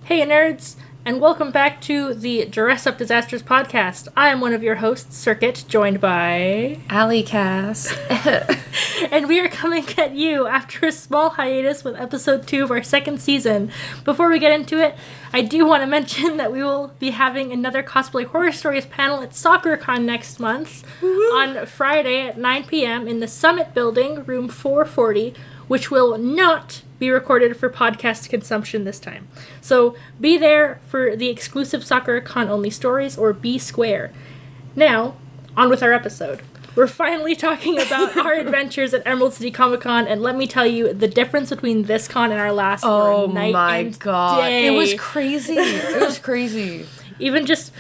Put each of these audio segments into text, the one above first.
Hey nerds, and welcome back to the Dress Up Disasters podcast. I am one of your hosts, Circuit, joined by... Allie Cass. And we are coming at you after a small hiatus with episode 2 of our second season. Before we get into it, I do want to mention that we will be having another Cosplay Horror Stories panel at SoccerCon next month on Friday at 9 p.m. in the Summit Building, room 440, which will not be recorded for podcast consumption this time. So be there for the exclusive SoccerCon only stories, or be square. Now, on with our episode. We're finally talking about our adventures at Emerald City Comic Con, and let me tell you, the difference between this con and our last Oh night my and god. day. It was crazy. It was crazy. Even just...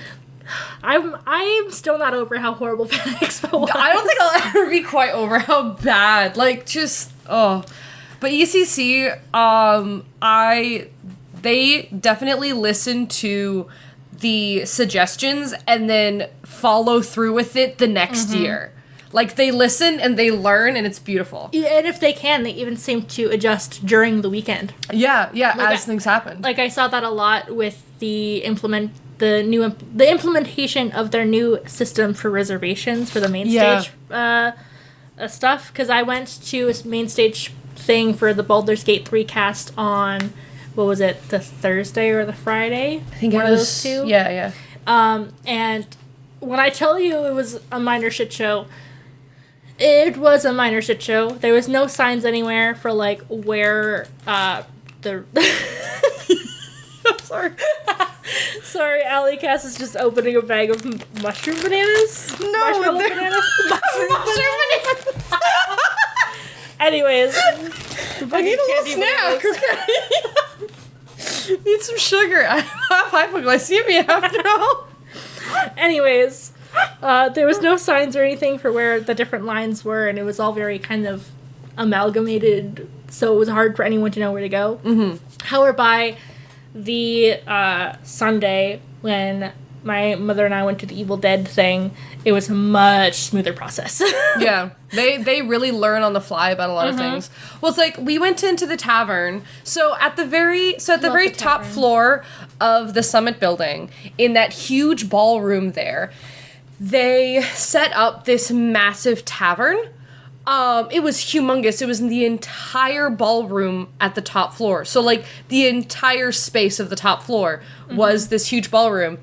I'm still not over how horrible Fan Expo was. I don't think I'll ever be quite over how bad. Like, just, oh. But ECC, they definitely listen to the suggestions and then follow through with it the next year. Like, they listen and they learn, and it's beautiful. Yeah, and if they can, they even seem to adjust during the weekend. Yeah, Like as things happen. Like, I saw that a lot with the implementation of their new system for reservations for the main stage stuff, because I went to a main stage thing for the Baldur's Gate 3 cast on, what was it, the Thursday or the Friday? I think one it was, of those two. Yeah. And when I tell you it was a minor shit show, it was a minor shit show. There was no signs anywhere for, like, where the... Sorry. Sorry, Allie Cass is just opening a bag of mushroom bananas. Marshmallow bananas. Mushroom bananas. Anyways, I need a little snack. Okay. Need some sugar. I have hypoglycemia after all. Anyways, there was no signs or anything for where the different lines were, and it was all very kind of amalgamated, so it was hard for anyone to know where to go. Mm-hmm. However, by the Sunday, when my mother and I went to the Evil Dead thing, it was a much smoother process. Yeah, they really learn on the fly about a lot of things. Well, it's like, we went into the tavern, so at the very top floor of the Summit Building, in that huge ballroom there, they set up this massive tavern. It was humongous. It was in the entire ballroom at the top floor. So, like, the entire space of the top floor was this huge ballroom,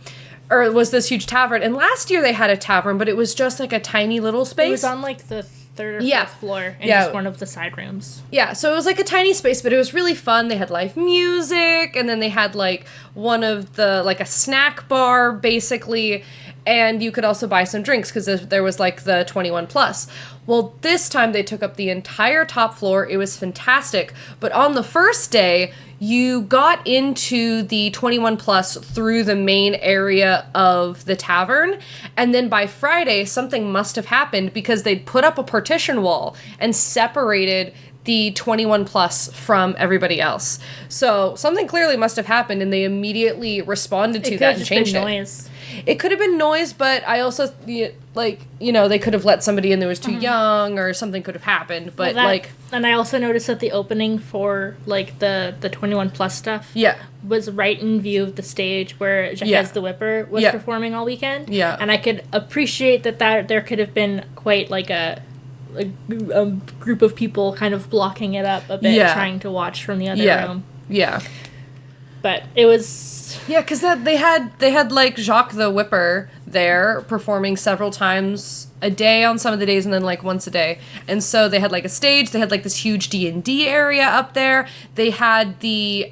or was this huge tavern. And last year they had a tavern, but it was just, like, a tiny little space. It was on, like, the third or fourth floor in just one of the side rooms. Yeah, so it was, like, a tiny space, but it was really fun. They had live music, and then they had, like, one of the, like, a snack bar, basically, and you could also buy some drinks, because there was, like, the 21 plus. Well, this time they took up the entire top floor. It was fantastic. But on the first day, you got into the 21 plus through the main area of the tavern. And then by Friday, something must have happened, because they'd put up a partition wall and separated the 21 plus from everybody else. So something clearly must have happened, and they immediately responded to that and changed it. Noise. It could have been noise, but I also, like, you know, they could have let somebody in that was too young, or something could have happened, but, And I also noticed that the opening for, like, the 21 plus stuff was right in view of the stage where Jacques the Whipper was performing all weekend. Yeah. And I could appreciate that there could have been quite, like, a group of people kind of blocking it up a bit, trying to watch from the other room. Yeah. But it was... Yeah, because they had like Jacques the Whipper there performing several times a day on some of the days, and then like once a day. And so they had like a stage. They had like this huge D&D area up there. They had the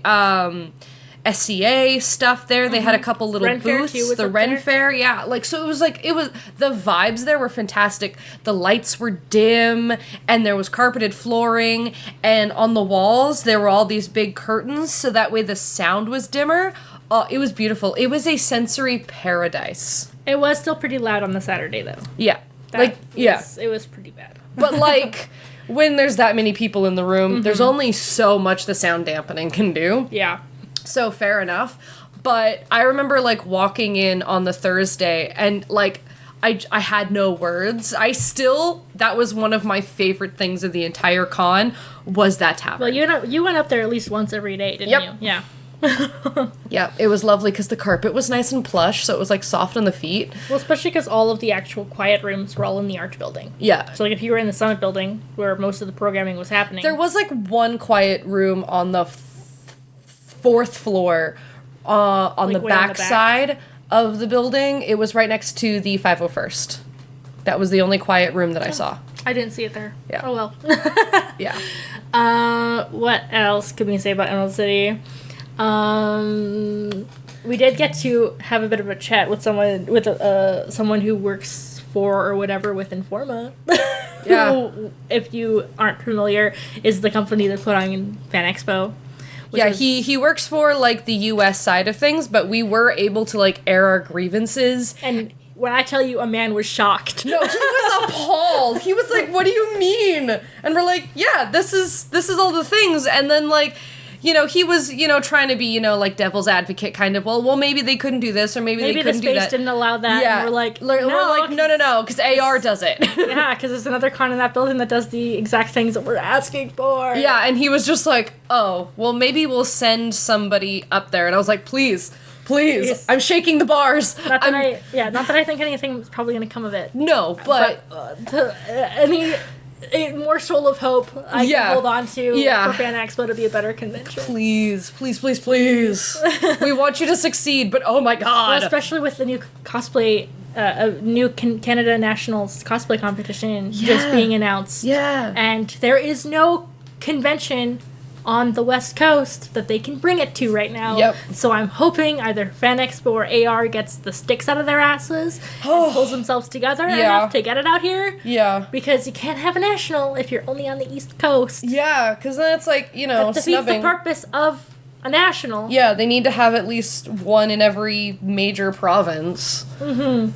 SCA stuff there. They had a couple little Ren booths. Fair too was the up Ren there. Fair, yeah. Like, so it was the vibes there were fantastic. The lights were dim, and there was carpeted flooring, and on the walls there were all these big curtains, so that way the sound was dimmer. Oh, it was beautiful. It was a sensory paradise. It was still pretty loud on the Saturday, though. Yeah. It was pretty bad. But, like, when there's that many people in the room, there's only so much the sound dampening can do. Yeah. So, fair enough. But I remember, like, walking in on the Thursday, and, like, I had no words. That was one of my favorite things of the entire con, was that tavern. Well, you went up there at least once every day, didn't you? Yeah. Yeah, it was lovely because the carpet was nice and plush, so it was like soft on the feet. Well, especially because all of the actual quiet rooms were all in the Arch building. Yeah. So, like, if you were in the Summit building, where most of the programming was happening... There was, like, one quiet room on the fourth floor on Like, the way on back the back? side of the building. It was right next to the 501st. That was the only quiet room that I saw. I didn't see it there. Yeah. Oh, well. Yeah. What else could we say about Emerald City? We did get to have a bit of a chat with someone who works for or whatever with Informa. Yeah. Who, if you aren't familiar, is the company that's putting in Fan Expo. Yeah, he works for, like, the U.S. side of things, but we were able to, like, air our grievances. And when I tell you, a man was shocked. No, he was appalled. He was like, "What do you mean?" And we're like, "Yeah, this is all the things." And then, like, you know, he was, you know, trying to be, you know, like, devil's advocate kind of. Well, maybe they couldn't do this, or maybe they couldn't do that. Maybe the space didn't allow that. Yeah, And we're like, no, because AR does it. Yeah, because there's another con in that building that does the exact things that we're asking for. Yeah, and he was just like, "Oh, well, maybe we'll send somebody up there." And I was like, "Please. Yes. I'm shaking the bars." Not that I think anything's probably going to come of it. No, but Any morsel of hope I can hold on to Yeah. for Fan Expo to be a better convention. please. We want you to succeed, but oh my god. Well, especially with the new cosplay, Canada Nationals cosplay competition just being announced. Yeah. And there is no convention on the West Coast that they can bring it to right now. Yep. So I'm hoping either Fan Expo or AR gets the sticks out of their asses and pulls themselves together enough to get it out here. Yeah. Because you can't have a national if you're only on the East Coast. Yeah, because then it's like, you know, That defeats snubbing. the purpose of a national. Yeah, they need to have at least one in every major province. Mm-hmm.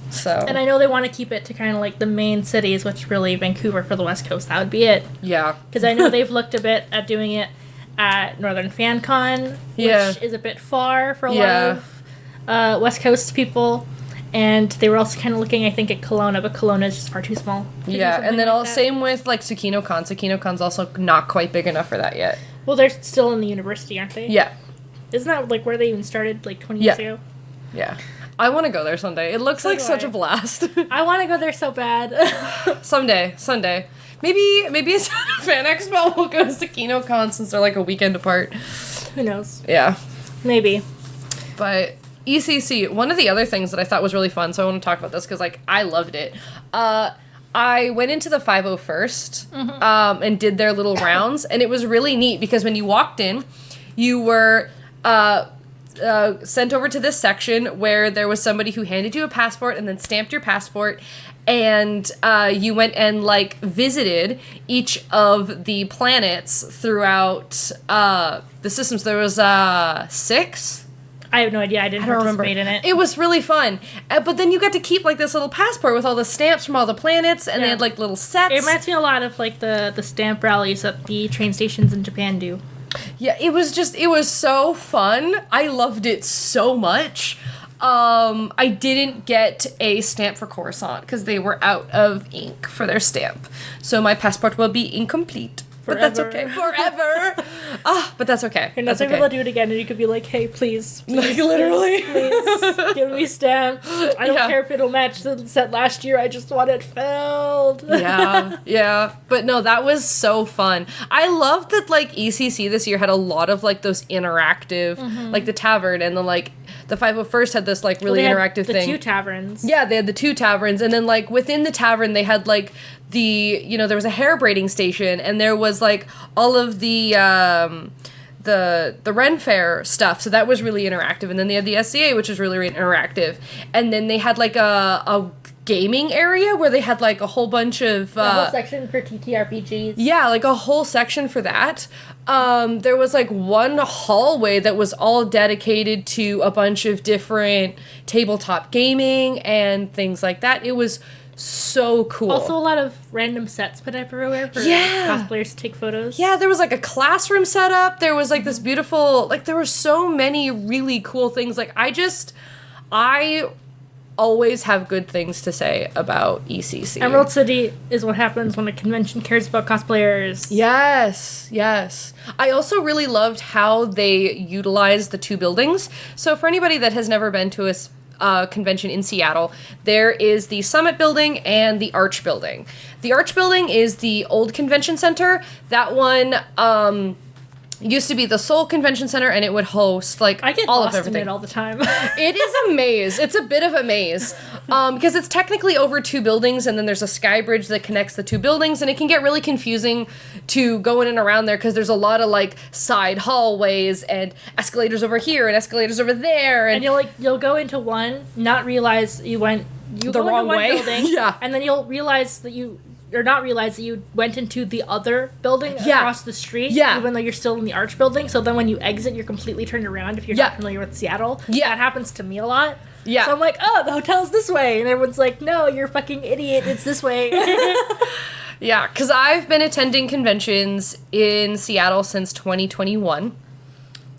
So. And I know they want to keep it to kind of like the main cities, which really Vancouver for the West Coast. That would be it. Yeah. Because I know they've looked a bit at doing it at Northern FanCon, which is a bit far for a lot of West Coast people. And they were also kind of looking, I think, at Kelowna, but Kelowna is just far too small. Yeah, and then same with like SukinoCon. SukinoCon's also not quite big enough for that yet. Well, they're still in the university, aren't they? Yeah. Isn't that like where they even started like 20 years ago? Yeah. I want to go there someday. It looks like such a blast. I want to go there so bad. Someday. Maybe instead of Fan Expo, we'll go to SukinoCon since they're like a weekend apart. Who knows? Yeah. Maybe. But ECC, one of the other things that I thought was really fun, so I want to talk about this because like I loved it. I went into the 501st and did their little rounds, and it was really neat because when you walked in, you were sent over to this section where there was somebody who handed you a passport and then stamped your passport, and you went and like visited each of the planets throughout the systems. There was 6. I have no idea. I didn't participate in it. It was really fun. But then you got to keep like this little passport with all the stamps from all the planets, and they had like little sets. It reminds me a lot of like the stamp rallies that the train stations in Japan do. Yeah, it was so fun. I loved it so much. I didn't get a stamp for Coruscant because they were out of ink for their stamp. So my passport will be incomplete. But that's okay. Forever. But that's okay. You're not able to do it again, and you could be like, hey, please. Like, literally. Please, give me stamp. I don't care if it'll match the set last year. I just want it filled. Yeah. But no, that was so fun. I love that, like, ECC this year had a lot of, like, those interactive, like, the tavern, and then, like, the 501st had this, like, really interactive thing. The 2 taverns. Yeah, they had the 2 taverns, and then, like, within the tavern, they had, like, there was a hair braiding station, and there was, like, all of the Ren Fair stuff, so that was really interactive, and then they had the SCA, which was really, really interactive, and then they had, like, a gaming area where they had, like, a whole bunch of... a whole section for TTRPGs. Yeah, like, a whole section for that. There was, like, one hallway that was all dedicated to a bunch of different tabletop gaming and things like that. It was so cool. Also a lot of random sets put up everywhere for cosplayers to take photos. Yeah, there was like a classroom set up. There was like this beautiful, like there were so many really cool things. Like I always have good things to say about ECC. Emerald City is what happens when a convention cares about cosplayers. Yes, yes. I also really loved how they utilized the two buildings. So for anybody that has never been to a convention in Seattle, there is the Summit Building and the Arch Building. The Arch Building is the old convention center. That one used to be the Seoul Convention Center, and it would host like I get all lost of everything. in it all the time. It is a maze. It's a bit of a maze because it's technically over two buildings, and then there's a sky bridge that connects the two buildings, and it can get really confusing to go in and around there because there's a lot of like side hallways and escalators over here and escalators over there, And you'll go into one, not realize you go The wrong into one way. building, Yeah. and then you'll realize that you went into the other building Yeah. across the street, Yeah. even though you're still in the Arch Building. So then when you exit, you're completely turned around if you're Yeah. not familiar with Seattle. Yeah. That happens to me a lot. Yeah. So I'm like, oh, the hotel's this way. And everyone's like, no, you're a fucking idiot. It's this way. Yeah, because I've been attending conventions in Seattle since 2021.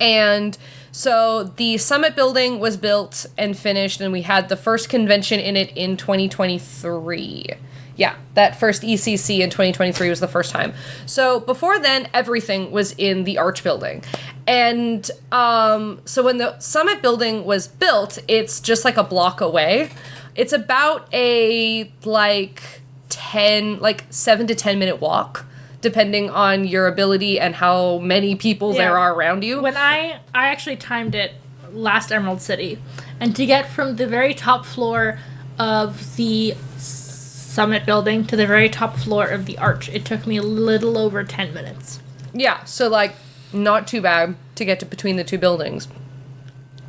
And so the Summit Building was built and finished, and we had the first convention in it in 2023. Yeah, that first ECC in 2023 was the first time. So before then, everything was in the Arch Building. And so when the Summit Building was built, it's just like a block away. It's about a 7 to 10 minute walk, depending on your ability and how many people Yeah. there are around you. When I actually timed it last Emerald City, and to get from the very top floor of the Summit Building to the very top floor of the Arch, it took me a little over 10 minutes. Yeah, so not too bad to get to between the two buildings.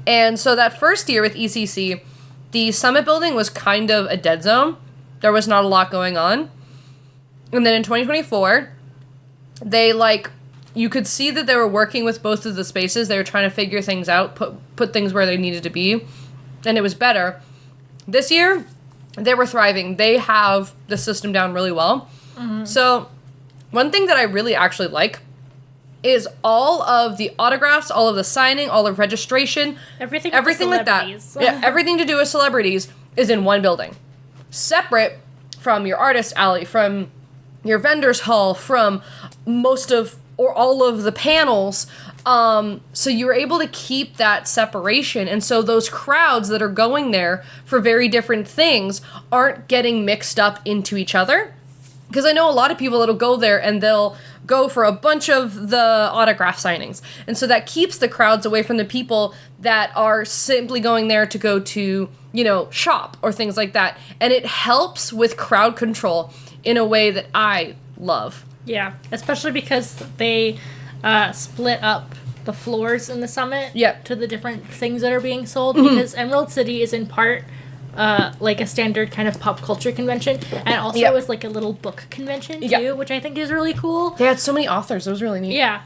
And so that first year with ECC, the Summit Building was kind of a dead zone. There was not a lot going on. And then in 2024, they you could see that they were working with both of the spaces. They were trying to figure things out, put things where they needed to be, and it was better. This year, they were thriving. They have the system down really well. Mm-hmm. So one thing that I really actually like is all of the autographs, all of the signing, all of registration, everything like that. Yeah, everything to do with celebrities is in one building, separate from your artist alley, from your vendors hall, from most of or all of the panels. So you're able to keep that separation, and so those crowds that are going there for very different things aren't getting mixed up into each other. Because I know a lot of people that'll go there and they'll go for a bunch of the autograph signings. And so that keeps the crowds away from the people that are simply going there to go to, shop or things like that. And it helps with crowd control in a way that I love. Yeah, especially because they split up the floors in the Summit to the different things that are being sold. Mm-hmm. Because Emerald City is in part like a standard kind of pop culture convention, and also is like a little book convention too, which I think is really cool. They had so many authors; it was really neat. Yeah.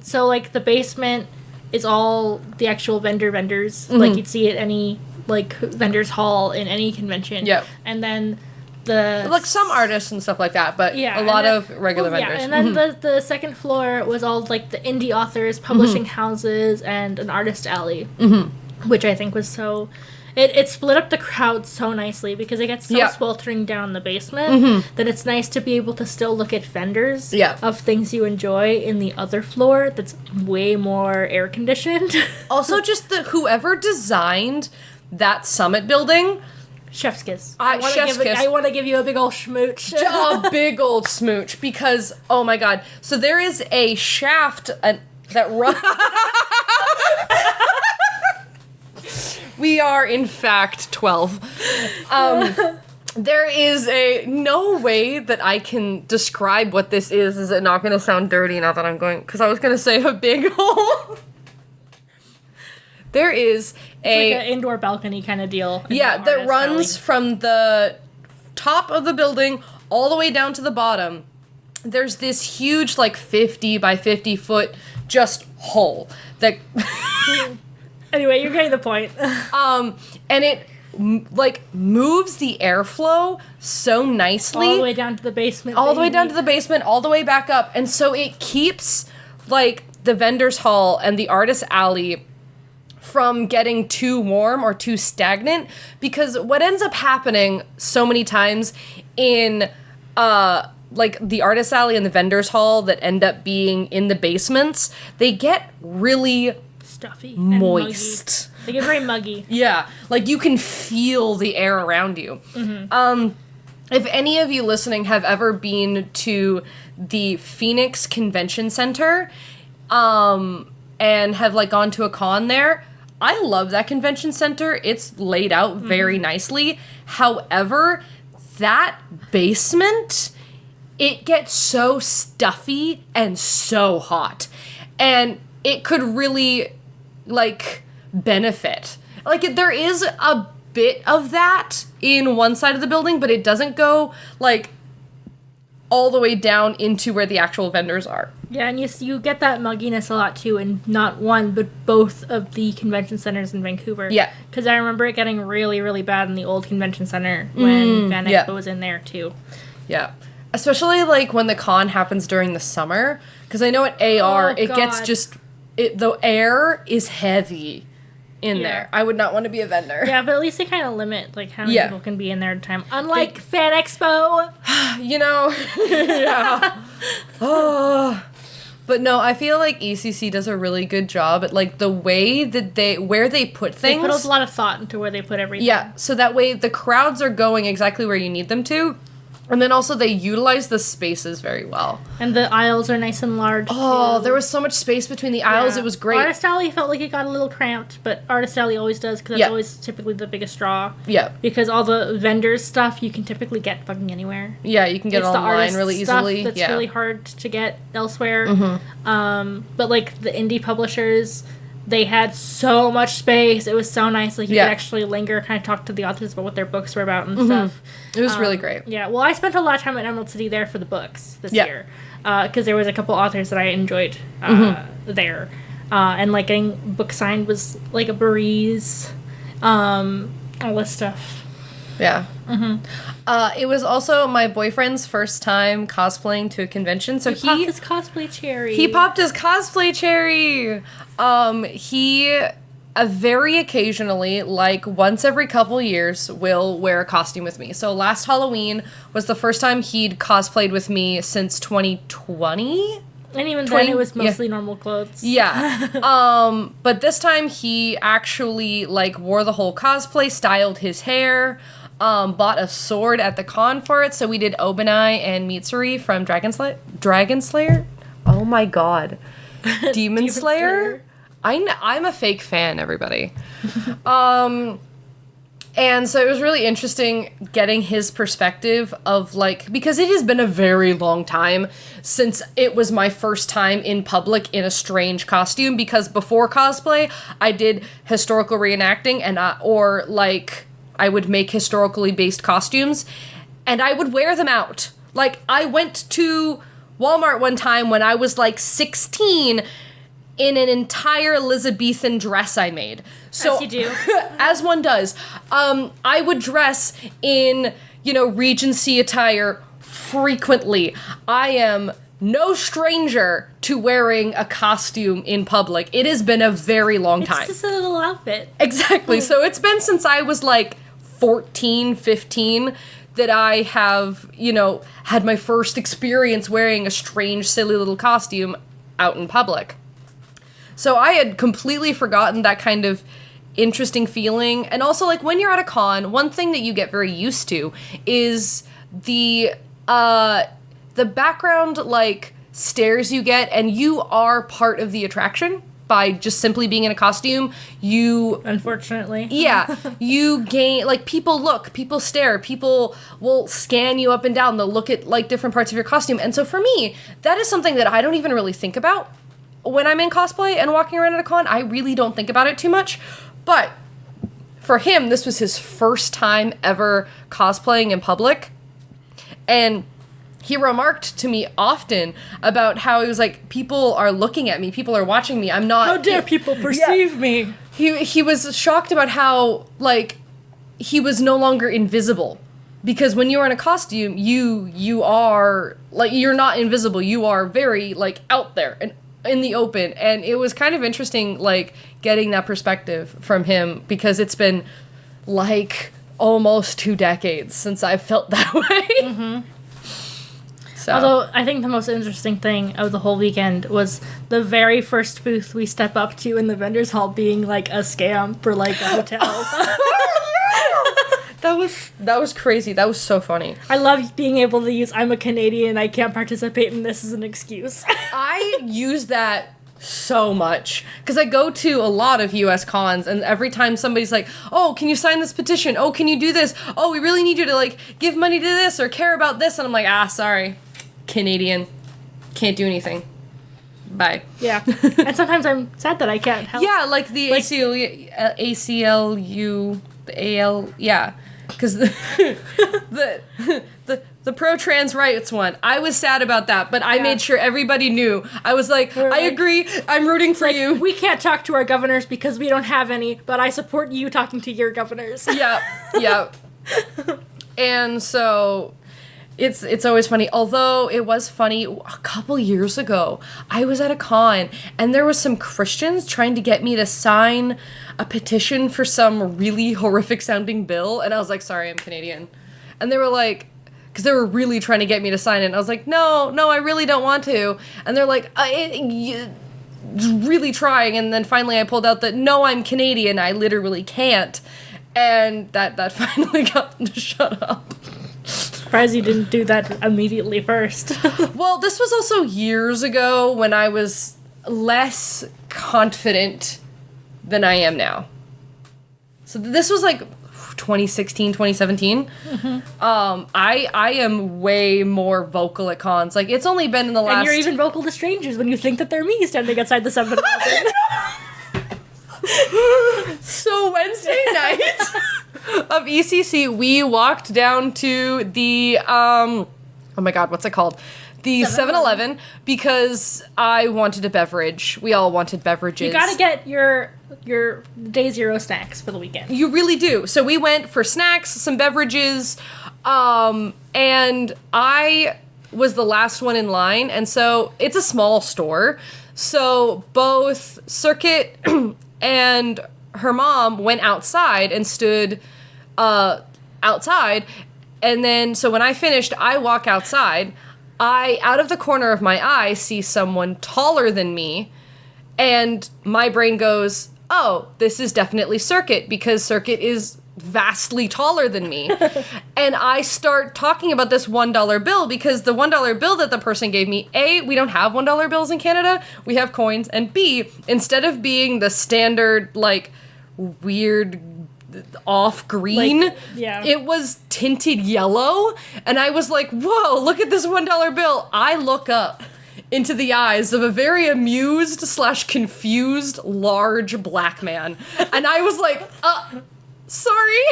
So like the basement is all the actual vendors, like you'd see at any vendors hall in any convention. Yeah. And then some artists and stuff like that, but a lot of regular vendors. Yeah, and then the second floor was all like the indie authors, publishing houses, and an artist alley, which I think was so. It split up the crowd so nicely because it gets so sweltering down in the basement that it's nice to be able to still look at vendors of things you enjoy in the other floor that's way more air conditioned. Also, just whoever designed that Summit Building. Chef's kiss. I want to give you a big old smooch. A big old smooch because, oh my god. So there is a shaft that runs... We are, in fact, 12. There is no way that I can describe what this is. Is it not going to sound dirty now that I'm going... Because I was going to say a big hole. There is like an indoor balcony kind of deal. That runs from the top of the building all the way down to the bottom. There's this huge, 50 by 50 foot just hole that... Anyway, you're getting the point. And it moves the airflow so nicely. All the way down to the basement. All the way down to the basement, all the way back up. And so it keeps, the vendor's hall and the artist alley from getting too warm or too stagnant, because what ends up happening so many times in like the artist alley and the vendors hall that end up being in the basements, they get really stuffy, moist. And muggy. They get very muggy. Yeah, like you can feel the air around you. If any of you listening have ever been to the Phoenix Convention Center, and have like gone to a con there, I love that convention center. It's laid out very nicely. However, that basement, it gets so stuffy and so hot. And it could really, like, benefit. Like, there is a bit of that in one side of the building, but it doesn't go, like, all the way down into where the actual vendors are. Yeah, and you get that mugginess a lot, too, in not one, but both of the convention centers in Vancouver. Yeah. Because I remember it getting really, really bad in the old convention center when Van Expo was in there, too. Yeah. Especially, like, when the con happens during the summer. Because I know at AR, it gets just... the air is heavy in there. I would not want to be a vendor. Yeah, but at least they kind of limit, like, how many people can be in there at a time. Unlike Fan Expo! You know? Yeah. Oh... But no, I feel like ECC does a really good job at, like, the way that where they put things. They put a lot of thought into where they put everything. Yeah, so that way the crowds are going exactly where you need them to. And then also they utilize the spaces very well. And the aisles are nice and large, too. There was so much space between the aisles, it was great. Artist Alley felt like it got a little cramped, but Artist Alley always does, because that's always typically the biggest draw. Yeah. Because all the vendors stuff, you can typically get fucking anywhere. Yeah, you can get it online really easily. That's really hard to get elsewhere. But, like, the indie publishers... They had so much space. It was so nice. Like, you could actually linger, kind of talk to the authors about what their books were about and stuff. It was really great. Yeah, well, I spent a lot of time at Emerald City there for the books this year. Because there was a couple authors that I enjoyed there. And, like, getting book signed was, like, a breeze. All this stuff. Yeah. It was also my boyfriend's first time cosplaying to a convention, so he popped his cosplay cherry. He popped his cosplay cherry. He very occasionally, like once every couple years, will wear a costume with me. So last Halloween was the first time he'd cosplayed with me since 2020. And even then, it was mostly normal clothes. Yeah. But this time he actually, like, wore the whole cosplay, styled his hair, bought a sword at the con for it. So we did Obanai and Mitsuri from Dragon Slayer? Oh my god. Demon Slayer? I'm a fake fan, everybody. And so it was really interesting getting his perspective of, like, because it has been a very long time since it was my first time in public in a strange costume, because before cosplay, I did historical reenacting and I would make historically based costumes and I would wear them out. Like, I went to Walmart one time when I was like 16 in an entire Elizabethan dress I made. So, as you do. As one does. I would dress in, Regency attire frequently. I am no stranger to wearing a costume in public. It has been a very long time. It's just a little outfit. Exactly. So it's been since I was like 14, 15 that I have, had my first experience wearing a strange, silly little costume out in public. So I had completely forgotten that kind of interesting feeling. And also, like, when you're at a con, one thing that you get very used to is the background, like, stares you get, and you are part of the attraction by just simply being in a costume. Unfortunately. Yeah. You gain, like, people stare, people will scan you up and down, they'll look at, like, different parts of your costume. And so for me, that is something that I don't even really think about when I'm in cosplay and walking around at a con. I really don't think about it too much. But for him, this was his first time ever cosplaying in public. And he remarked to me often about how he was like, people are looking at me, people are watching me, I'm not... How dare people perceive me? He was shocked about how, like, he was no longer invisible. Because when you're in a costume, you are, like, you're not invisible, you are very, like, out there. And in the open. And it was kind of interesting, like, getting that perspective from him, because it's been, like, almost 2 decades since I've felt that way. Mm-hmm. So. Although, I think the most interesting thing of the whole weekend was the very first booth we step up to in the vendors hall being, like, a scam for, like, a hotel. That was crazy. That was so funny. I love being able to use "I'm a Canadian, I can't participate in this" as an excuse. I use that so much because I go to a lot of US cons, and every time somebody's like, "Oh, can you sign this petition? Oh, can you do this? Oh, we really need you to, like, give money to this or care about this," and I'm like, sorry, Canadian, can't do anything. Bye. Yeah. And sometimes I'm sad that I can't help. Yeah, like the ACLU, the AL, yeah. Because the pro-trans rights one, I was sad about that, but I made sure everybody knew. I was like, I agree, I'm rooting for you. We can't talk to our governors because we don't have any, but I support you talking to your governors. Yeah. And so it's always funny. Although it was funny, a couple years ago, I was at a con, and there was some Christians trying to get me to sign a petition for some really horrific sounding bill, and I was like, sorry, I'm Canadian. And they were like, because they were really trying to get me to sign it, and I was like, no, I really don't want to. And they're like, really trying, and then finally I pulled out that, no, I'm Canadian, I literally can't. And that finally got them to shut up. Surprised you didn't do that immediately first. Well, this was also years ago when I was less confident than I am now. So this was like 2016, 2017. Mm-hmm. I am way more vocal at cons. Like, it's only been in the last... And you're even vocal to strangers when you think that they're me standing outside the 7-Eleven. So Wednesday night of ECC, we walked down to the, oh my god, what's it called? The 7-Eleven, because I wanted a beverage. We all wanted beverages. You gotta get your day zero snacks for the weekend. You really do. So we went for snacks, some beverages, and I was the last one in line, and so it's a small store. So both Circuit and her mom went outside and stood outside, and then so when I finished, I walk outside. Out of the corner of my eye, see someone taller than me, and my brain goes, oh, this is definitely Circuit, because Circuit is vastly taller than me. And I start talking about this $1 bill, because the $1 bill that the person gave me, A, we don't have $1 bills in Canada, we have coins, and B, instead of being the standard, like, weird off green, like, yeah, it was tinted yellow, and I was like, whoa, look at this $1 bill. I look up into the eyes of a very amused / confused large black man, and I was like, sorry.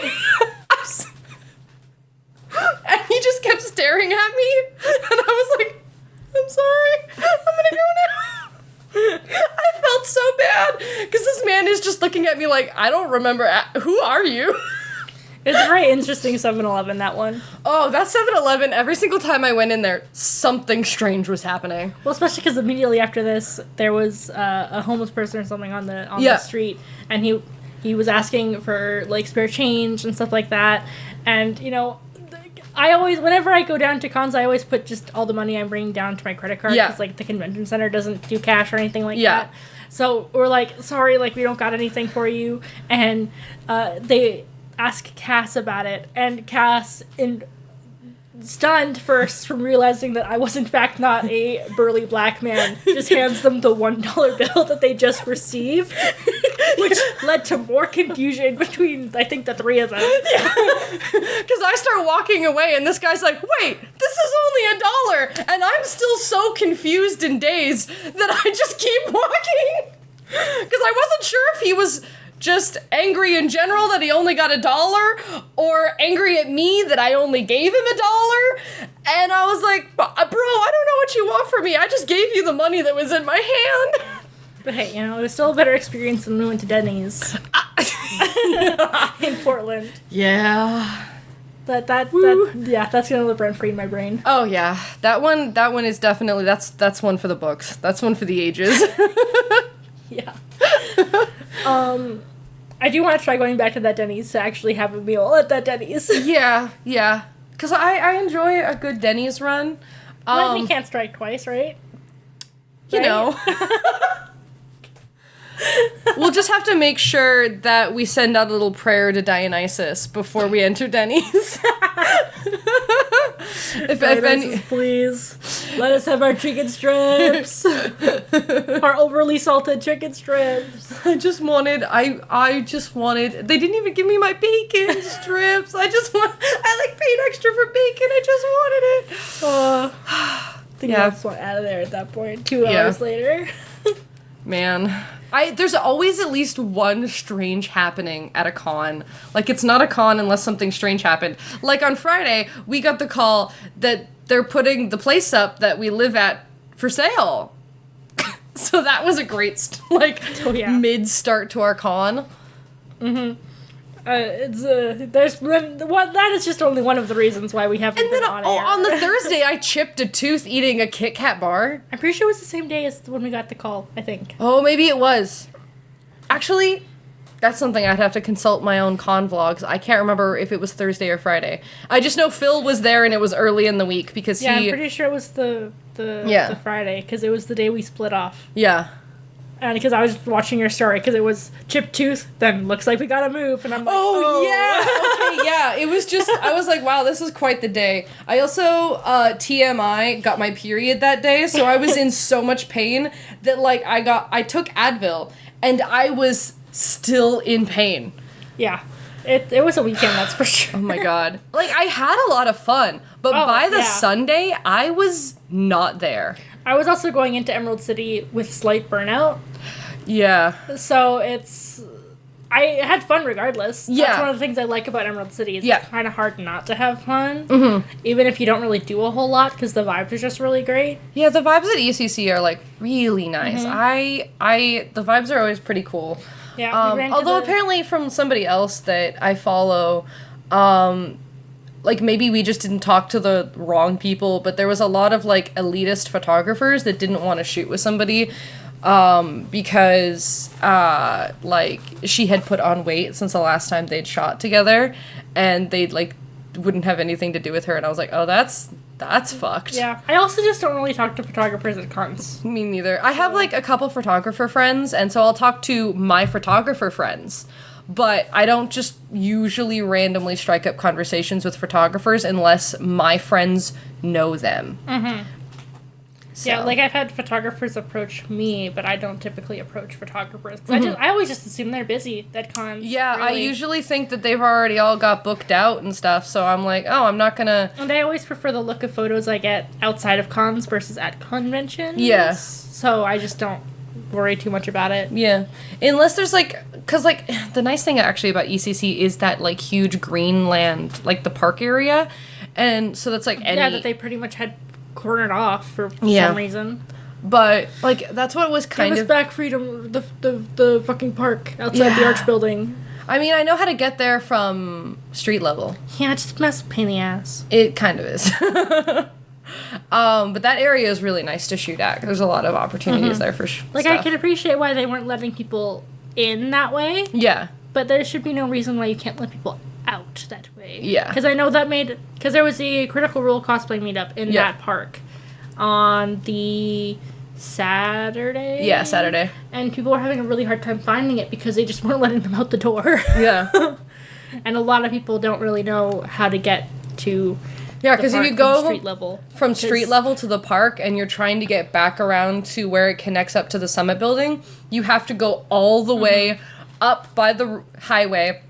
And he just kept staring at me, and I was like, I'm sorry, I'm gonna go now. I felt so bad, because this man is just looking at me like, I don't remember, who are you? It's a very interesting 7-Eleven, that one. Oh, that 7-Eleven, every single time I went in there, something strange was happening. Well, especially because immediately after this, there was a homeless person or something on the street, and he was asking for, like, spare change and stuff like that, and, you know, I always, whenever I go down to cons, I always put just all the money I'm bringing down to my credit card, because, like, the convention center doesn't do cash or anything like that. So we're like, sorry, like, we don't got anything for you, and they ask Cass about it, and Cass, stunned first from realizing that I was in fact not a burly black man, just hands them the $1 bill that they just received, which led to more confusion between, I think, the three of them. Yeah, because I start walking away, and this guy's like, wait, this is only $1, and I'm still so confused and dazed that I just keep walking, because I wasn't sure if he was just angry in general that he only got $1, or angry at me that I only gave him $1. And I was like, bro, I don't know what you want from me. I just gave you the money that was in my hand. But hey, you know, it was still a better experience than we went to Denny's in Portland. Yeah. That's gonna live rent free in my brain. Oh yeah, that one is definitely that's one for the books. That's one for the ages. Yeah. I do want to try going back to that Denny's to actually have a meal at that Denny's. Yeah. Because I enjoy a good Denny's run. But we can't strike twice, right? You know. We'll just have to make sure that we send out a little prayer to Dionysus before we enter Denny's. if any, please let us have our chicken strips, our overly salted chicken strips. I just wanted. They didn't even give me my bacon strips. I paid extra for bacon. I just wanted it. I think I just want out of there at that point. 2 hours later. Man. There's always at least one strange happening at a con. Like, it's not a con unless something strange happened. Like, on Friday, we got the call that they're putting the place up that we live at for sale. So that was a great, mid-start to our con. Mm-hmm. That is just only one of the reasons why we haven't been on air. On the Thursday, I chipped a tooth eating a Kit Kat bar. I'm pretty sure it was the same day as when we got the call, I think. Oh, maybe it was. Actually, that's something I'd have to consult my own con vlogs. I can't remember if it was Thursday or Friday. I just know Phil was there and it was early in the week because I'm pretty sure it was the Friday, because it was the day we split off. Yeah. And because I was watching your story, because it was chipped tooth, then looks like we gotta move, and I'm like, yeah, okay, yeah. It was just, I was like, wow, this is quite the day. I also, TMI, got my period that day, so I was in so much pain that, I took Advil, and I was still in pain. Yeah. It was a weekend, that's for sure. Oh my god. I had a lot of fun, but by the Sunday, I was not there. I was also going into Emerald City with slight burnout. Yeah. So I had fun regardless. Yeah. That's one of the things I like about Emerald City. It's kind of hard not to have fun. Mm-hmm. Even if you don't really do a whole lot, because the vibes are just really great. Yeah, the vibes at ECC are, really nice. Mm-hmm. The vibes are always pretty cool. Yeah. Although apparently from somebody else that I follow, maybe we just didn't talk to the wrong people, but there was a lot of, elitist photographers that didn't want to shoot with somebody, because, she had put on weight since the last time they'd shot together, and they wouldn't have anything to do with her, and I was like, oh, that's fucked. Yeah. I also just don't really talk to photographers at cons. Me neither. I have, a couple photographer friends, and so I'll talk to my photographer friends. But I don't just usually randomly strike up conversations with photographers unless my friends know them. Mm-hmm. So. Yeah, I've had photographers approach me, but I don't typically approach photographers. Mm-hmm. I always just assume they're busy at cons. Yeah, really. I usually think that they've already all got booked out and stuff, so I'm like, oh, I'm not gonna... And I always prefer the look of photos I get outside of cons versus at conventions. Yeah. So I just don't worry too much about it. Yeah. Unless there's because the nice thing actually about ECC is that huge green land, the park area, and so that's any... Yeah, that they pretty much had cornered off for some reason. But that's what was kind Give us of back freedom, the fucking park outside the Arch Building. I mean, I know how to get there from street level. Yeah, it's just a pain in the ass. It kind of is. But that area is really nice to shoot at. There's a lot of opportunities there for stuff. I can appreciate why they weren't letting people in that way. Yeah. But there should be no reason why you can't let people out that way. Yeah. Because I know because there was a Critical Role cosplay meetup in that park on the Saturday. Yeah, Saturday. And people were having a really hard time finding it because they just weren't letting them out the door. Yeah. And a lot of people don't really know how to get to... Yeah, because if you go from street level to the park and you're trying to get back around to where it connects up to the Summit building, you have to go all the way up by the highway,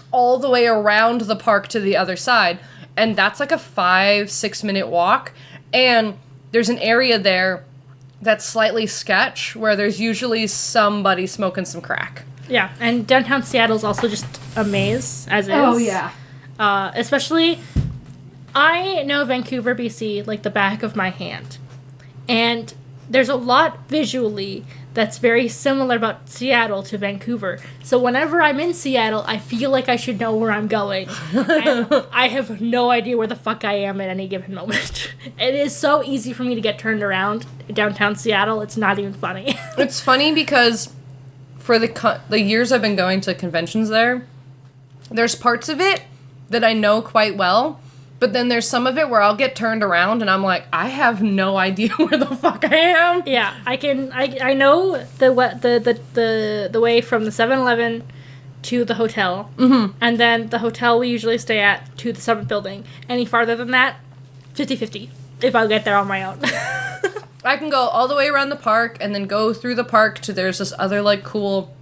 all the way around the park to the other side. And that's a 5-6 minute walk. And there's an area there that's slightly sketch where there's usually somebody smoking some crack. Yeah, and downtown Seattle's also just a maze, as is. Oh, yeah. Especially... I know Vancouver, BC, like the back of my hand. And there's a lot visually that's very similar about Seattle to Vancouver. So whenever I'm in Seattle, I feel like I should know where I'm going. And I have no idea where the fuck I am at any given moment. It is so easy for me to get turned around downtown Seattle. It's not even funny. It's funny because for the years I've been going to conventions there's parts of it that I know quite well. But then there's some of it where I'll get turned around and I'm like, I have no idea where the fuck I am. Yeah, I know the way from the 7-Eleven to the hotel. Mm-hmm. And then the hotel we usually stay at to the Summit building. Any farther than that, 50-50 if I'll get there on my own. I can go all the way around the park and then go through the park to there's this other like cool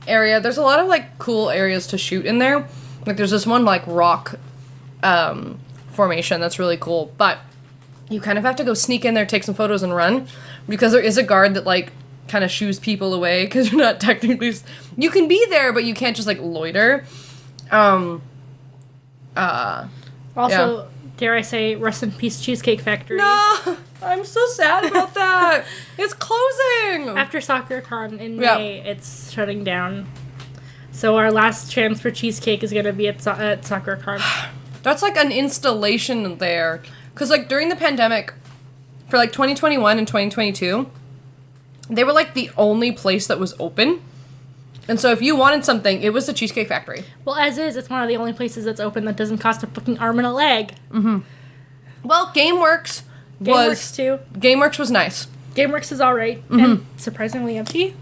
area. There's a lot of like cool areas to shoot in there. Like there's this one like rock formation that's really cool, but you kind of have to go sneak in there, take some photos, and run, because there is a guard that like kind of shoos people away because you're not technically. You can be there, but you can't just like loiter. Also, Yeah. dare I say, rest in peace, Cheesecake Factory. No, I'm so sad about that. It's closing. After SoccerCon in May, it's shutting down. So our last chance for cheesecake is gonna be at SoccerCon. That's like an installation there. Because, like, during the pandemic, for, like, 2021 and 2022, they were, like, the only place that was open. And so if you wanted something, it was the Cheesecake Factory. Well, as is, it's one of the only places that's open that doesn't cost a fucking arm and a leg. Mm-hmm. Well, GameWorks was nice. GameWorks is alright, and surprisingly empty.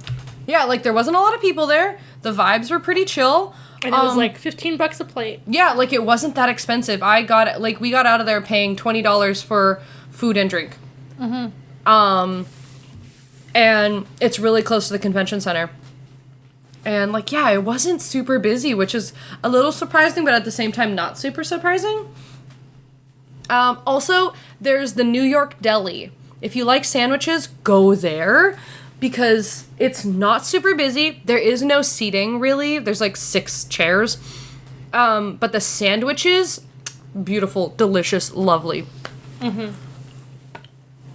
Yeah, like, there wasn't a lot of people there. The vibes were pretty chill. And it was like $15 a plate. Yeah, like it wasn't that expensive. We got out of there paying $20 for food and drink. Mm-hmm. And it's really close to the convention center. And like, yeah, it wasn't super busy, which is a little surprising, but at the same time not super surprising. Also, there's the New York Deli. If you like sandwiches, go there. Because it's not super busy. There is no seating, really. There's like 6 chairs. But the sandwiches, beautiful, delicious, lovely. Mm-hmm.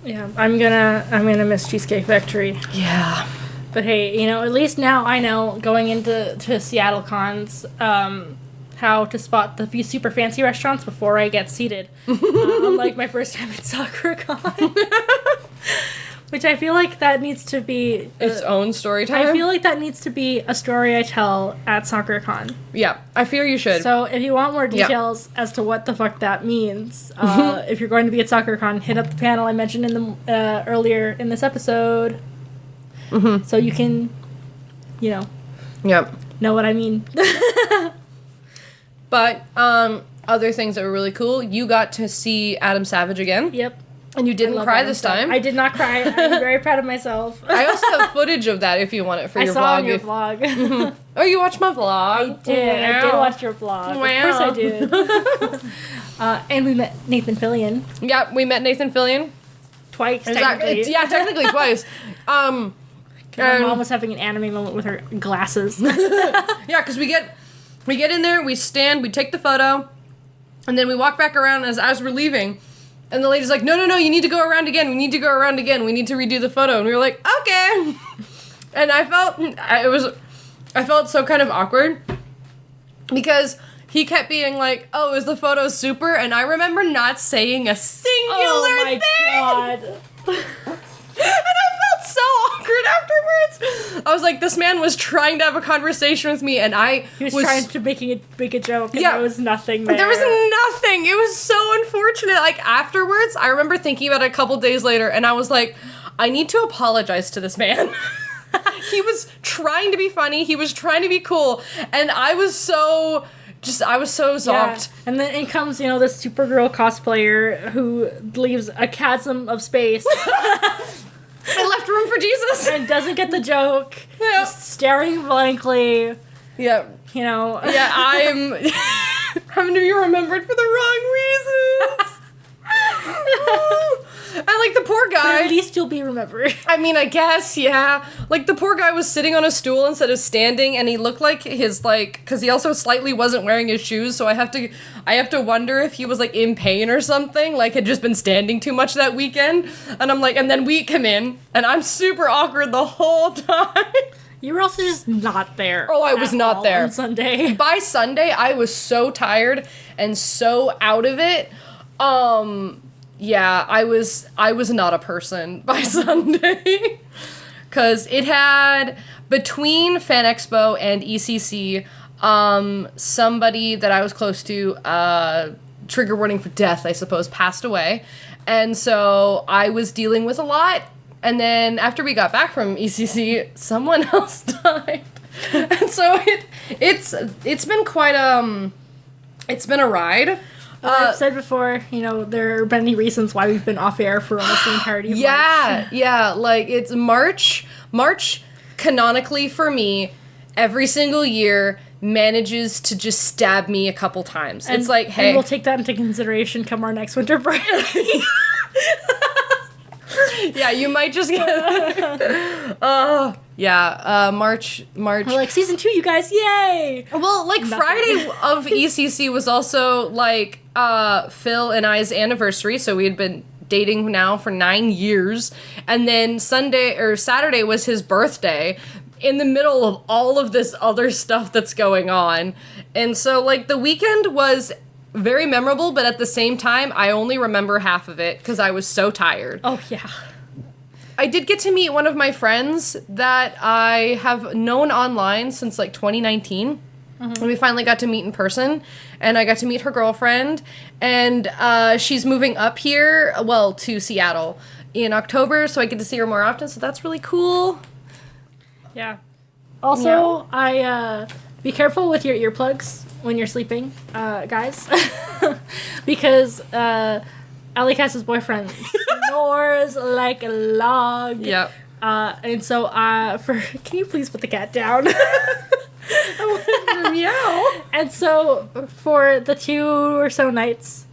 Yeah, I'm gonna miss Cheesecake Factory. Yeah. But hey, at least now I know, going into Seattle cons, how to spot the super fancy restaurants before I get seated. Unlike my first time at SoccerCon. Which I feel like that needs to be its own story time. I feel like that needs to be a story I tell at SoccerCon. Yeah, I feel you should. So if you want more details as to what the fuck that means, if you're going to be at SoccerCon, hit up the panel I mentioned in the earlier in this episode. Mm-hmm. So you can, know what I mean. But other things that were really cool, you got to see Adam Savage again. Yep. And you didn't cry this time. I did not cry. I'm very proud of myself. I also have footage of that if you want it for your vlog. I saw on your vlog. Mm-hmm. Oh, you watched my vlog? I did. Wow. I did watch your vlog. Wow. Of course I did. And we met Nathan Fillion. Yeah, we met Nathan Fillion. Twice, technically. Technically twice. My mom was having an anime moment with her glasses. Yeah, because we get in there, we stand, we take the photo, and then we walk back around as we're leaving. And the lady's like, no, you need to go around again. We need to go around again. We need to redo the photo. And we were like, okay. And I felt so kind of awkward because he kept being like, oh, is the photo super? And I remember not saying a singular thing. God. And I felt so awkward afterwards. I was like, this man was trying to have a conversation with me, and he was trying to make a joke, and there was nothing there. There was nothing. It was so unfortunate. Like, afterwards, I remember thinking about it a couple days later, and I was like, I need to apologize to this man. He was trying to be funny. He was trying to be cool, and I was so zonked. Yeah. And then in comes, this Supergirl cosplayer who leaves a chasm of space. I left room for Jesus. And doesn't get the joke. Yeah. Just staring blankly. Yeah. Yeah, I'm having to be remembered for the wrong reasons. like the poor guy. But at least you'll be remembered. I mean, I guess, yeah. Like, the poor guy was sitting on a stool instead of standing, and he looked like his, like, because he also slightly wasn't wearing his shoes, so I have to wonder if he was, like, in pain or something, like, had just been standing too much that weekend. And I'm like, and then we come in, and I'm super awkward the whole time. You were also just not there. Oh, I was not there. On Sunday. By Sunday, I was so tired and so out of it. Yeah, I was not a person by Sunday. Because it had, between Fan Expo and ECC, somebody that I was close to, trigger warning for death, I suppose, passed away. And so I was dealing with a lot. And then after we got back from ECC, someone else died. And so it's been quite, it's been a ride. I've said before, you know, there are many reasons why we've been off air for almost the entirety of March. Yeah, like, it's March, canonically for me, every single year, manages to just stab me a couple times. It's like, hey. And we'll take that into consideration come our next winter break. Yeah, you might just get... March. We're like, season 2, you guys, yay! Well, like, Nothing. Friday of ECC was also, like, Phil and I's anniversary, so we had been dating now for 9 years, and then Saturday was his birthday, in the middle of all of this other stuff that's going on. And so, like, the weekend was very memorable, but at the same time, I only remember half of it, because I was so tired. Oh, yeah. I did get to meet one of my friends that I have known online since, like, 2019. And we finally got to meet in person, and I got to meet her girlfriend, and she's moving up here, well, to Seattle in October, so I get to see her more often, so that's really cool. Yeah. Also, be careful with your earplugs when you're sleeping, guys. Because, Allie Cass's boyfriend snores like a log. Yep. And so, can you please put the cat down? I want to meow. And so, for the 2 or so nights,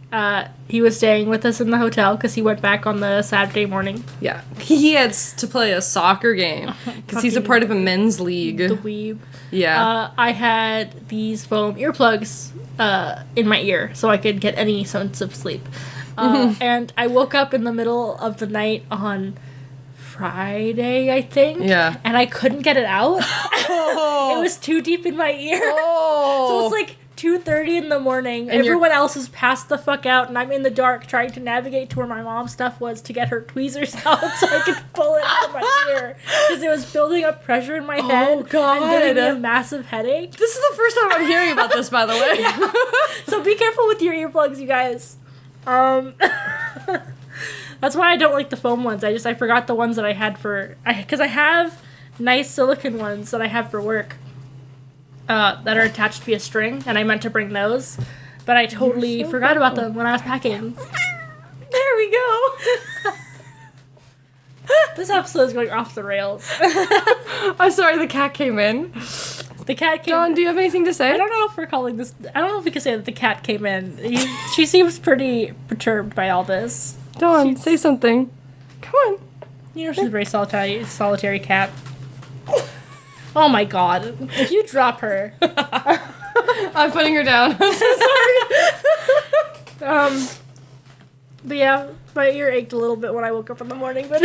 he was staying with us in the hotel because he went back on the Saturday morning. Yeah. He had to play a soccer game because he's a part of a men's league. The weeb. Yeah. I had these foam earplugs in my ear so I could get any sense of sleep. And I woke up in the middle of the night on Friday, I think. Yeah. And I couldn't get it out. Oh. It was too deep in my ear. Oh. So it's like 2:30 in the morning. And everyone else is passed the fuck out, and I'm in the dark trying to navigate to where my mom's stuff was to get her tweezers out so I could pull it out of my ear. Because it was building up pressure in my head. Oh, God. And giving me a massive headache. This is the first time I'm hearing about this, by the way. Yeah. So be careful with your earplugs, you guys. That's why I don't like the foam ones. I forgot the ones that I had because I have nice silicone ones that I have for work that are attached via string, and I meant to bring those, but I totally forgot about them when I was packing. There we go. This episode is going off the rails. I'm sorry, the cat came in. The cat came Dawn, do you have anything to say? I don't know if we're calling this... I don't know if we can say that the cat came in. She seems pretty perturbed by all this. Dawn, say something. Come on. You know, she's a very solitary cat. Oh my god. If you drop her... I'm putting her down. I'm so sorry. But yeah, my ear ached a little bit when I woke up in the morning, but...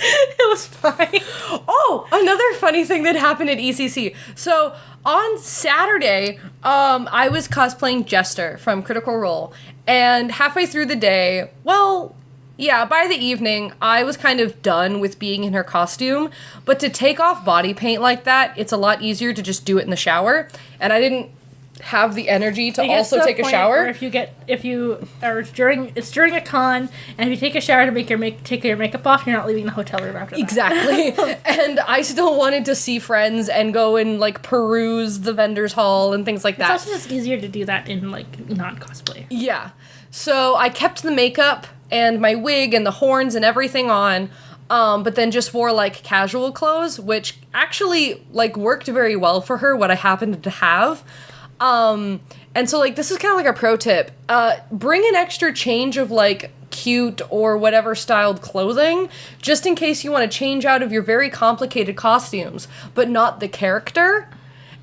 It was fine. Oh, another funny thing that happened at ECC. So on Saturday, I was cosplaying Jester from Critical Role, and halfway through the day, well, yeah, by the evening, I was kind of done with being in her costume, but to take off body paint like that, it's a lot easier to just do it in the shower, and I didn't have the energy to also take a shower. It's during a con, and if you take a shower to take your makeup off, you're not leaving the hotel room after that. Exactly. And I still wanted to see friends and go and like peruse the vendors hall and things like that. It's also just easier to do that in like non-cosplay. Yeah. So I kept the makeup and my wig and the horns and everything on, but then just wore like casual clothes, which actually like worked very well for her, what I happened to have. And so, like, this is kind of like a pro tip. Bring an extra change of, like, cute or whatever styled clothing, just in case you want to change out of your very complicated costumes, but not the character.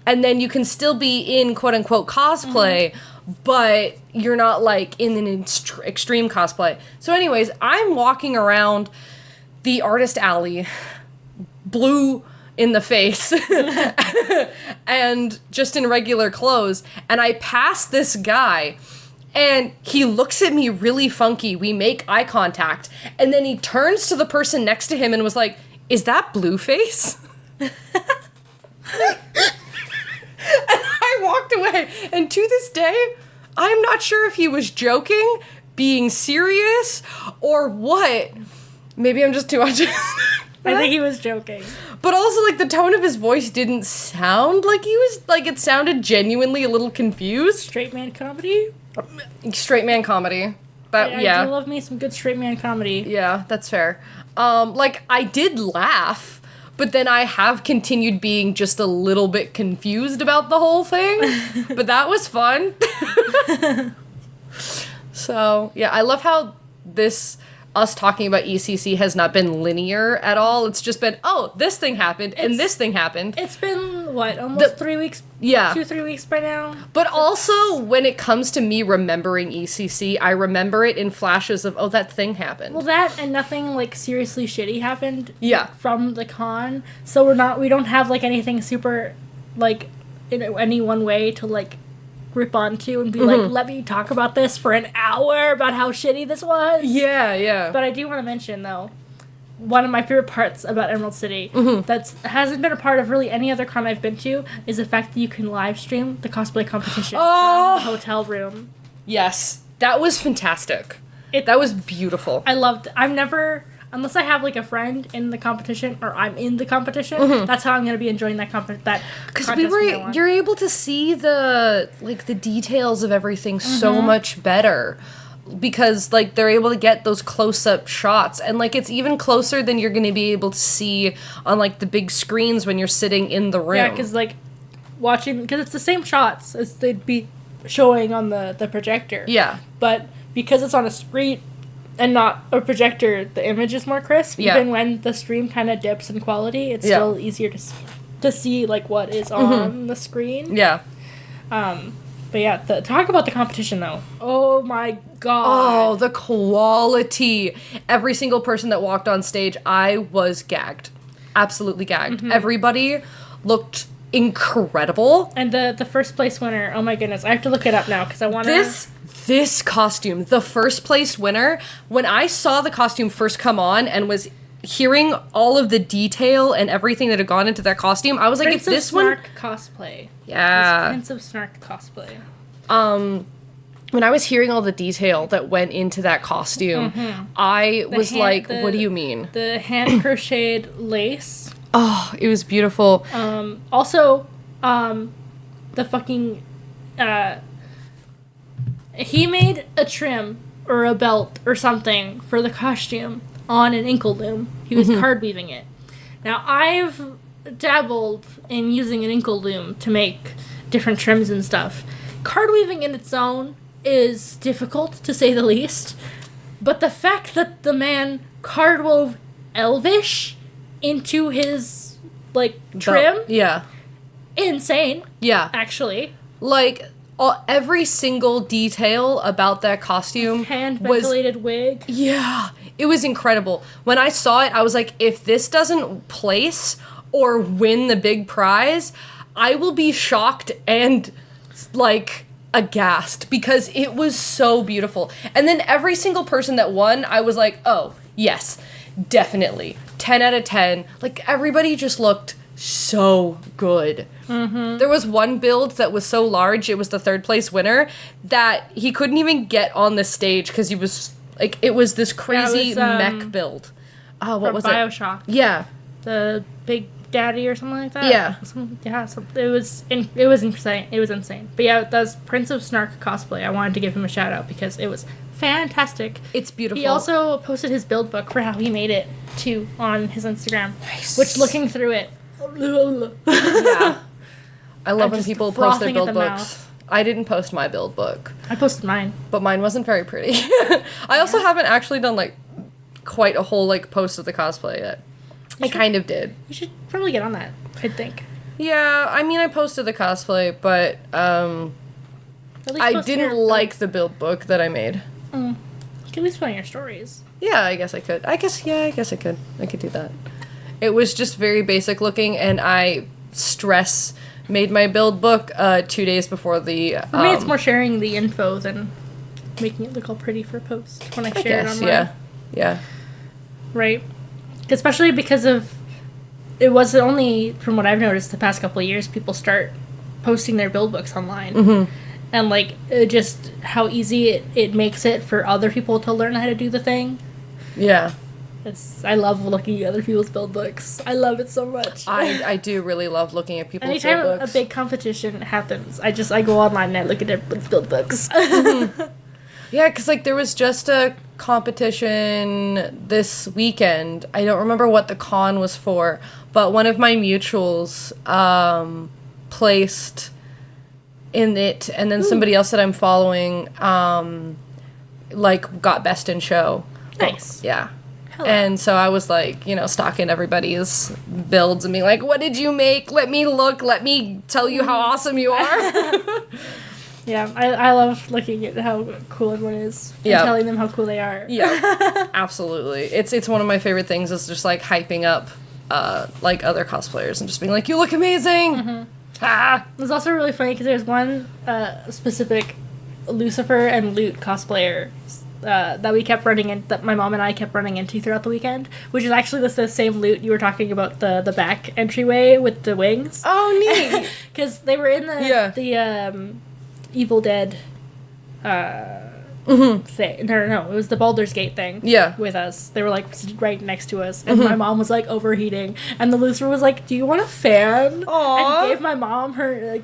And then you can still be in quote-unquote cosplay, but you're not, like, in an extreme cosplay. So anyways, I'm walking around the artist alley, blue in the face, and just in regular clothes, and I pass this guy, and he looks at me really funky. We make eye contact, and then he turns to the person next to him and was like, "Is that Blueface?" And I walked away, and to this day, I'm not sure if he was joking, being serious, or what. Maybe I'm just too much. I think he was joking. But also, like, the tone of his voice didn't sound like he was, like, it sounded genuinely a little confused. Straight man comedy? Straight man comedy. I do love me some good straight man comedy. Yeah, that's fair. Like, I did laugh, but then I have continued being just a little bit confused about the whole thing. But that was fun. So, yeah, I love how us talking about ECC has not been linear at all. It's just been, oh, this thing happened, and this thing happened. It's been, what, almost 3 weeks? Yeah. 2-3 weeks by now? But also, when it comes to me remembering ECC, I remember it in flashes of, oh, that thing happened. Well, that and nothing, like, seriously shitty happened. Yeah. From the con. So we don't have, like, anything super, like, in any one way to, like, grip onto and be like, let me talk about this for an hour about how shitty this was. Yeah. But I do want to mention, though, one of my favorite parts about Emerald City that hasn't been a part of really any other con I've been to is the fact that you can live stream the cosplay competition from the hotel room. Yes. That was fantastic. That was beautiful. I loved it. I've never, unless I have, like, a friend in the competition or I'm in the competition, that's how I'm going to be enjoying that contest. Because you're able to see the details of everything so much better. Because, like, they're able to get those close-up shots. And, like, it's even closer than you're going to be able to see on, like, the big screens when you're sitting in the room. Yeah, because, like, because it's the same shots as they'd be showing on the projector. Yeah. But because it's on a screen and not a projector, the image is more crisp. Yeah. Even when the stream kind of dips in quality, it's still easier to see, like, what is on the screen. Yeah. But yeah, talk about the competition, though. Oh my god. Oh, the quality. Every single person that walked on stage, I was gagged. Absolutely gagged. Everybody looked incredible. And the first place winner, oh my goodness, I have to look it up now because I want to... This costume, the first place winner, when I saw the costume first come on and was hearing all of the detail and everything that had gone into that costume, I was like, if this one... Prince of Snark cosplay. Yeah. Prince of Snark cosplay. When I was hearing all the detail that went into that costume, I was like, what do you mean? The hand-crocheted lace. Oh, it was beautiful. Also, the fucking... he made a trim or a belt or something for the costume on an inkle loom. He was card weaving it. Now, I've dabbled in using an inkle loom to make different trims and stuff. Card weaving in its own is difficult, to say the least. But the fact that the man card wove Elvish into his, like, trim... Yeah. Insane. Yeah. Actually. Like... every single detail about that costume hand-ventilated wig. Yeah, it was incredible. When I saw it, I was like, if this doesn't place or win the big prize, I will be shocked and, like, aghast because it was so beautiful. And then every single person that won, I was like, oh, yes, definitely. 10 out of 10. Like, everybody just looked so good. There was one build that was so large, it was the third place winner, that he couldn't even get on the stage because he was like, it was this crazy mech build. Oh, what was BioShock. it? Yeah, the Big Daddy or something like that. Yeah, it was insane. It was insane. But yeah, that's Prince of Snark cosplay. I wanted to give him a shout out because it was fantastic. It's beautiful. He also posted his build book for how he made it too on his Instagram. Nice. Which, looking through it, yeah. I love when people post their build books. I didn't post my build book. I posted mine. But mine wasn't very pretty. I also haven't actually done, like, quite a whole, like, post of the cosplay yet. I kind of did. You should probably get on that, I think. Yeah, I mean, I posted the cosplay, but, I didn't like the build book that I made. You can at least put on your stories. Yeah, I guess I could. I guess I could. I could do that. It was just very basic looking, and I made my build book 2 days before the... For me, it's more sharing the info than making it look all pretty for a post when I share it online. Yeah. Right? Especially because it was only, from what I've noticed the past couple of years, people start posting their build books online. Mm-hmm. And, like, just how easy it makes it for other people to learn how to do the thing. Yeah. I love looking at other people's build books. I love it so much. I do really love looking at people's Anytime build books. a big competition happens, I go online and I look at everyone's build books. Mm-hmm. Yeah, because, like, there was just a competition this weekend. I don't remember what the con was for, but one of my mutuals placed in it, and then somebody else that I'm following, like, got best in show. Nice. Yeah. Hello. And so I was, like, you know, stalking everybody's builds and being like, what did you make? Let me look. Let me tell you how awesome you are. Yeah, I love looking at how cool everyone is and telling them how cool they are. Yeah, absolutely. It's one of my favorite things is just, like, hyping up, like, other cosplayers and just being like, you look amazing! Mm-hmm. Ah! It was also really funny because there's one specific Lucifer and Loot cosplayer that my mom and I kept running into throughout the weekend, which is actually the same Loot you were talking about, the back entryway with the wings. Oh, neat! Because they were in the Evil Dead thing. No, it was the Baldur's Gate thing. Yeah. With us. They were, like, right next to us. And my mom was, like, overheating. And the Lucifer was like, do you want a fan? Aww. And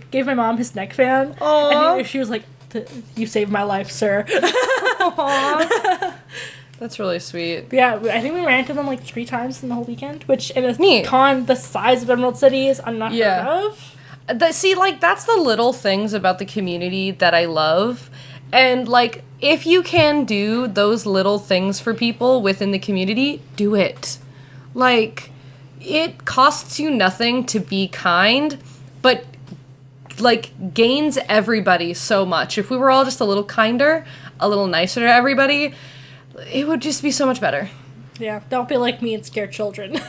gave my mom his neck fan. Aww. And she was like, you saved my life, sir. Aww. That's really sweet. Yeah, I think we ran into them, like, 3 times in the whole weekend. Which, in a con the size of Emerald City is unheard of. See, like, that's the little things about the community that I love. And, like, if you can do those little things for people within the community, do it. Like, it costs you nothing to be kind, but, like, gains everybody so much. If we were all just a little kinder, a little nicer to everybody, it would just be so much better. Yeah, don't be like me and scare children.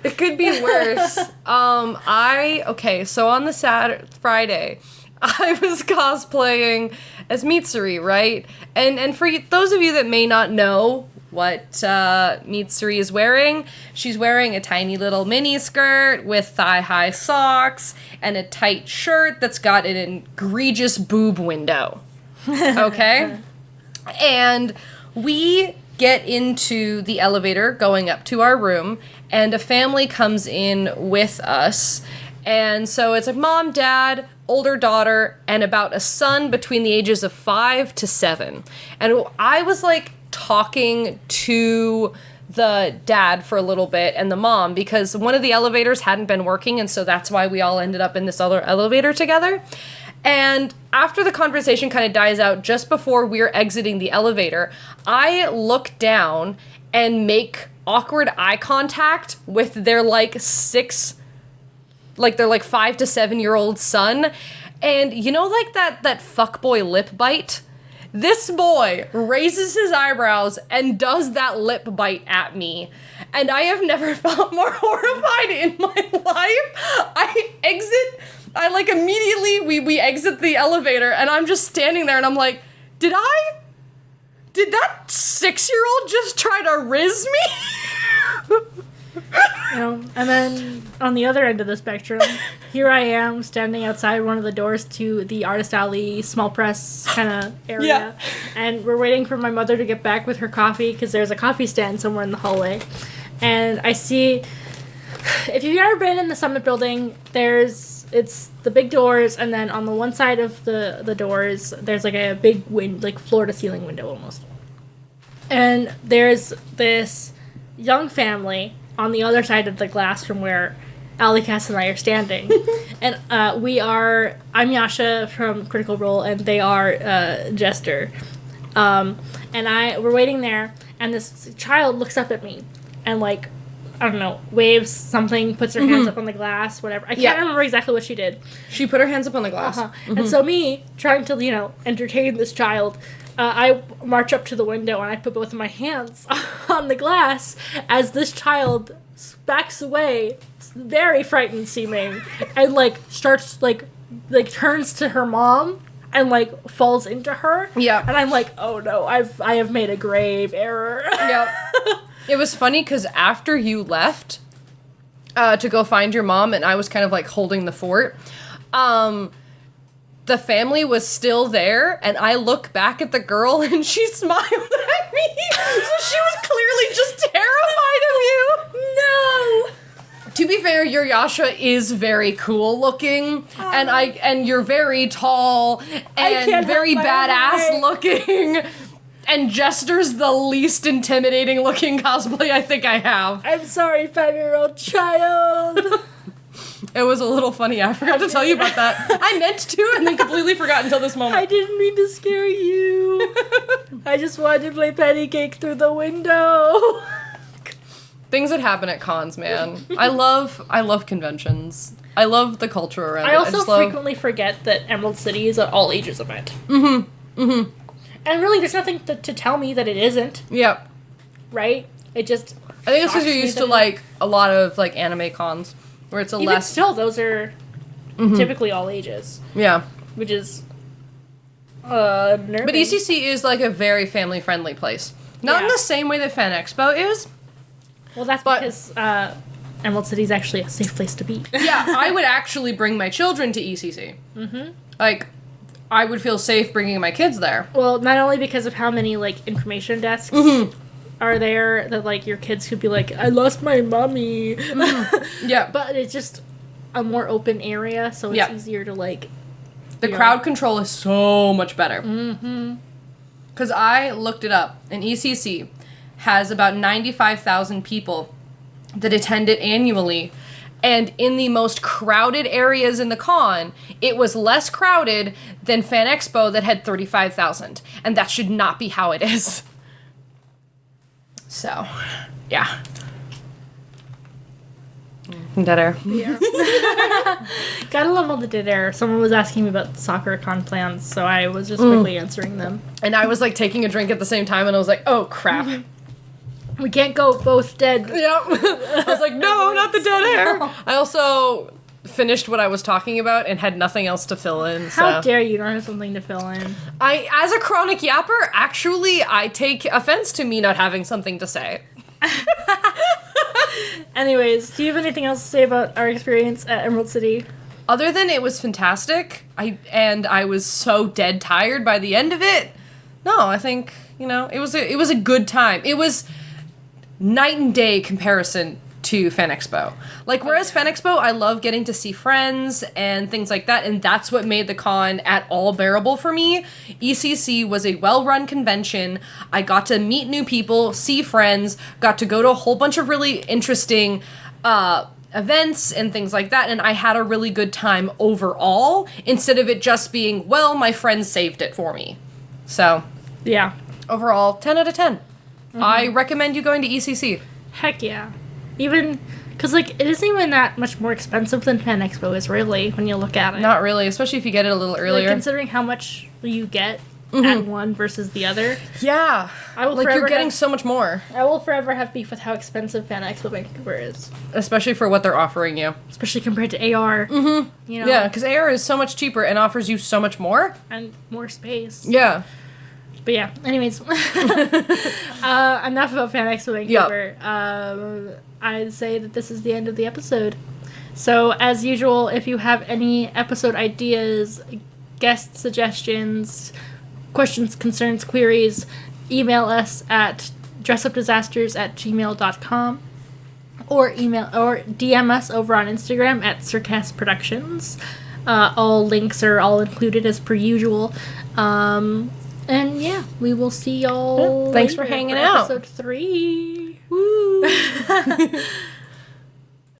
It could be worse. So on the Friday, I was cosplaying as Mitsuri, right? And for those of you that may not know what Mitsuri is wearing, she's wearing a tiny little mini skirt with thigh-high socks and a tight shirt that's got an egregious boob window. Okay? And we get into the elevator going up to our room, and a family comes in with us. And so it's like mom, dad, older daughter, and about a son between the ages of 5 to 7. And I was, like, talking to the dad for a little bit and the mom because one of the elevators hadn't been working, and so that's why we all ended up in this other elevator together. And after the conversation kind of dies out, just before we're exiting the elevator, I look down and make awkward eye contact with their, like, 5 to 7-year-old son. And you know, like, that fuckboy lip bite? This boy raises his eyebrows and does that lip bite at me. And I have never felt more horrified in my life. Immediately, we exit the elevator, and I'm just standing there, and I'm like, did that 6-year-old just try to riz me? And then on the other end of the spectrum, here I am standing outside one of the doors to the Artist Alley small press kind of area. Yeah. And we're waiting for my mother to get back with her coffee because there's a coffee stand somewhere in the hallway. And I see, if you've ever been in the Summit building, it's the big doors, and then on the one side of the doors, there's, like, a big floor-to-ceiling window almost. And there's this young family on the other side of the glass from where Alley Cass and I are standing. And I'm Yasha from Critical Role, and they are Jester. And we're waiting there, and this child looks up at me and, like, I don't know, waves something, puts her hands up on the glass, whatever. I can't remember exactly what she did. She put her hands up on the glass. And so me, trying to, entertain this child, I march up to the window and I put both of my hands on the glass as this child backs away, very frightened seeming, and, like, starts, like turns to her mom and, like, falls into her. Yeah. And I'm like, oh no, I have made a grave error. Yep. It was funny because after you left to go find your mom, and I was kind of, like, holding the fort, the family was still there, and I look back at the girl, and she smiled at me. So she was clearly just terrified of you. No! To be fair, your Yasha is very cool looking, and you're very tall and very badass looking. And Jester's the least intimidating looking cosplay I think I have. I'm sorry, 5-year-old child. It was a little funny. I forgot to tell you about that. I meant to and then completely forgot until this moment. I didn't mean to scare you. I just wanted to play patty cake through the window. Things that happen at cons, man. I love conventions. I love the culture around it. I also frequently forget that Emerald City is an all ages event. And really, there's nothing to tell me that it isn't. Yep. Right? It just. I think it's because you're used to, like, a lot of, like, anime cons where it's a Even less. Still, those are typically all ages. Yeah. Which is. Nerving. But ECC is, like, a very family friendly place. Not in the same way that Fan Expo is. Well, that's because Emerald City is actually a safe place to be. Yeah, I would actually bring my children to ECC. Like, I would feel safe bringing my kids there. Well, not only because of how many, like, information desks are there that, like, your kids could be like, I lost my mommy. Yeah. But it's just a more open area, so it's easier to, like... The crowd control is so much better. Because I looked it up, and ECC has about 95,000 people that attend it annually. And in the most crowded areas in the con, it was less crowded than Fan Expo that had 35,000. And that should not be how it is. So, yeah. Dead air. Yeah. Gotta love all the dead air. Someone was asking me about soccer con plans, so I was just quickly answering them. And I was, like, taking a drink at the same time, and I was like, oh, crap. We can't go both dead. Yep. I was like, no, not the dead air. I also finished what I was talking about and had nothing else to fill in. How dare you not have something to fill in? As a chronic yapper, actually, I take offense to me not having something to say. Anyways, do you have anything else to say about our experience at Emerald City? Other than it was fantastic, I was so dead tired by the end of it. No, I think, it was a good time. It was night and day comparison to Fan Expo. Like, whereas Fan Expo, I love getting to see friends and things like that, and that's what made the con at all bearable for me. ECC was a well-run convention. I got to meet new people, see friends, got to go to a whole bunch of really interesting events and things like that, and I had a really good time overall, instead of it just being, well, my friends saved it for me. So, yeah. Overall, 10 out of 10. I recommend you going to ECC. Heck yeah. Even, because, like, it isn't even that much more expensive than Fan Expo is, really, when you look at it. Not really, especially if you get it a little earlier. Like, considering how much you get at one versus the other. Yeah. You're getting so much more. I will forever have beef with how expensive Fan Expo Vancouver is. Especially for what they're offering you. Especially compared to AR. Yeah, because AR is so much cheaper and offers you so much more. And more space. Yeah. But yeah, anyways. Enough about Fan Expo Vancouver. Yep. I'd say that this is the end of the episode. So, as usual, if you have any episode ideas, guest suggestions, questions, concerns, queries, email us at dressupdisasters@gmail.com or DM us over on Instagram at Circast Productions. All links are all included as per usual. And yeah, we will see y'all. Thanks for hanging out. Episode 3. Woo!